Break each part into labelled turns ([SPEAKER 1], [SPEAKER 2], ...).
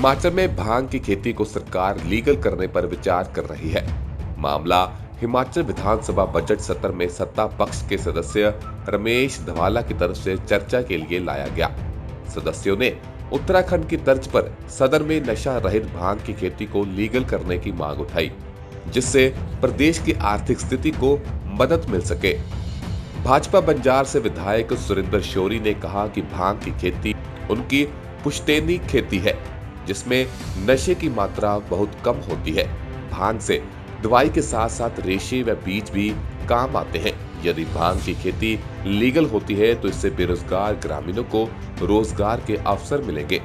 [SPEAKER 1] हिमाचल में भांग की खेती को सरकार लीगल करने पर विचार कर रही है। मामला हिमाचल विधानसभा बजट सत्र में सत्ता पक्ष के सदस्य रमेश धवाला की तरफ से चर्चा के लिए लाया गया। सदस्यों ने उत्तराखंड की तर्ज पर सदन में नशा रहित भांग की खेती को लीगल करने की मांग उठाई, जिससे प्रदेश की आर्थिक स्थिति को मदद मिल सके। भाजपा बंजार से विधायक सुरेंद्र शौरी ने कहा कि भांग की खेती उनकी पुश्तैनी खेती है, जिसमें नशे की मात्रा बहुत कम होती है। भांग से दवाई के साथ साथ रेशे व बीज भी काम आते हैं। यदि भांग की खेती लीगल होती है तो इससे बेरोजगार ग्रामीणों को रोजगार के अवसर मिलेंगे।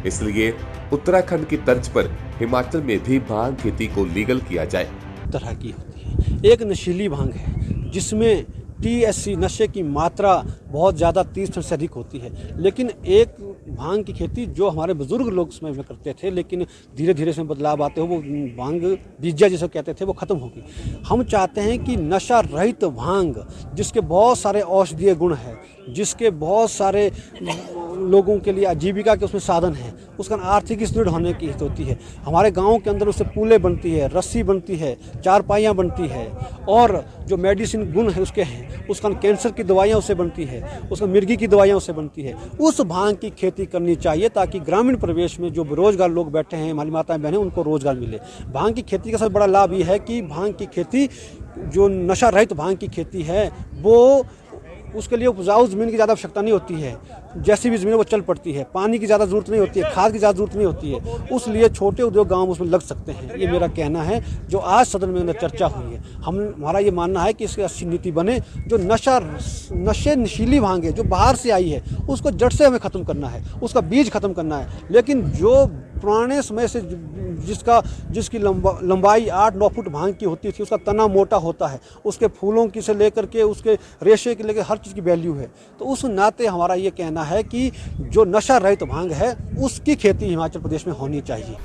[SPEAKER 1] इसलिए उत्तराखंड की तर्ज पर हिमाचल में भी भांग खेती को लीगल किया जाए।
[SPEAKER 2] तरह की होती है। एक नशीली भांग है जिसमें THC नशे की मात्रा बहुत ज़्यादा 30% से अधिक होती है, लेकिन एक भांग की खेती जो हमारे बुजुर्ग लोग समय में करते थे, लेकिन धीरे धीरे इसमें बदलाव आते हो वो भांग बीजा जिसे कहते थे वो खत्म होगी। हम चाहते हैं कि नशा रहित भांग जिसके बहुत सारे औषधीय गुण हैं, जिसके बहुत सारे लोगों के लिए आजीविका के उसमें साधन हैं, उसका आर्थिक सुदृढ़ होने की हित होती है। हमारे गाँव के अंदर उससे पुलें बनती है, रस्सी बनती है, चारपाइयाँ बनती है, और जो मेडिसिन गुण है उसके हैं, उसका कैंसर की दवाइयाँ उससे बनती है, उसका मिर्गी की दवाइयाँ उससे बनती है। उस भांग की खेती करनी चाहिए ताकि ग्रामीण परिवेश में जो बेरोजगार लोग बैठे हैं, हमारी माताएं बहनें, उनको रोजगार मिले। भांग की खेती का सबसे बड़ा लाभ ये है कि भांग की खेती जो नशा रहित भांग की खेती है वो उसके लिए उपजाऊ ज़मीन की ज़्यादा आवश्यकता नहीं होती है, जैसी भी ज़मीन वो चल पड़ती है, पानी की ज़्यादा ज़रूरत नहीं होती है, खाद की ज़्यादा ज़रूरत नहीं होती है, उसलिए छोटे उद्योग गांव उसमें लग सकते हैं। ये मेरा कहना है जो आज सदन में चर्चा हुई है। हमारा ये मानना है कि इसकी अच्छी नीति बने। जो नशीली भांग है जो बाहर से आई है उसको जड़ से हमें ख़त्म करना है, उसका बीज ख़त्म करना है। लेकिन जो पुराने समय से जिसकी लंबाई 8-9 फुट भांग की होती थी, उसका तना मोटा होता है, उसके फूलों की से लेकर के उसके रेशे के लेकर हर चीज़ की वैल्यू है, तो उस नाते हमारा ये कहना है कि जो नशा रहित भांग है उसकी खेती हिमाचल प्रदेश में होनी चाहिए।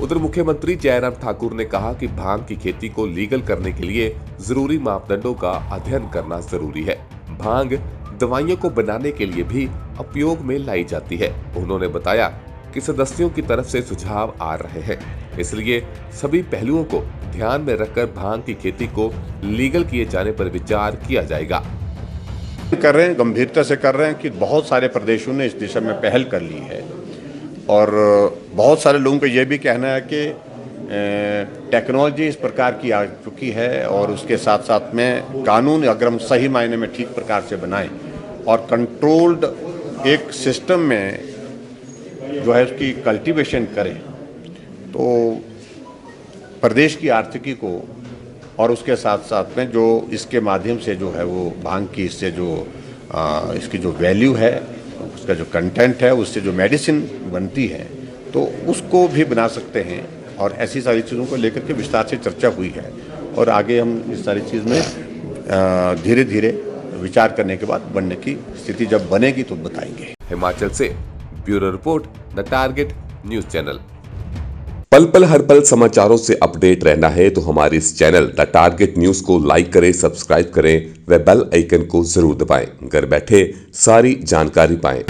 [SPEAKER 1] उधर मुख्यमंत्री जयराम ठाकुर ने कहा कि भांग की खेती को लीगल करने के लिए जरूरी मापदंडों का अध्ययन करना जरूरी है। भांग दवाइयों को बनाने के लिए भी उपयोग में लाई जाती है। उन्होंने बताया कि सदस्यों की तरफ से सुझाव आ रहे हैं, इसलिए सभी पहलुओं को ध्यान में रखकर भांग की खेती को लीगल किए जाने पर विचार किया जाएगा।
[SPEAKER 3] कर रहे हैं, गंभीरता से कर रहे हैं कि बहुत सारे प्रदेशों ने इस दिशा में पहल कर ली है, और बहुत सारे लोगों का ये भी कहना है कि टेक्नोलॉजी इस प्रकार की आ चुकी है, और उसके साथ साथ में कानून अगर हम सही मायने में ठीक प्रकार से बनाएं और कंट्रोल्ड एक सिस्टम में जो है उसकी कल्टीवेशन करें, तो प्रदेश की आर्थिकी को और उसके साथ साथ में जो इसके माध्यम से जो है वो भांग की इससे जो इसकी जो वैल्यू है, उसका जो कंटेंट है, उससे जो मेडिसिन बनती है, तो उसको भी बना सकते हैं। और ऐसी सारी चीज़ों को लेकर के विस्तार से चर्चा हुई है, और आगे हम इस सारी चीज़ में धीरे धीरे विचार करने के बाद बनने की स्थिति जब बनेगी तो बताएंगे।
[SPEAKER 1] हिमाचल से bureau report, the target news channel. पल पल हर पल समाचारों से अपडेट रहना है तो हमारे इस चैनल द टारगेट न्यूज को लाइक करें, सब्सक्राइब करें व बेल आइकन को जरूर दबाएं। घर बैठे सारी जानकारी पाएं।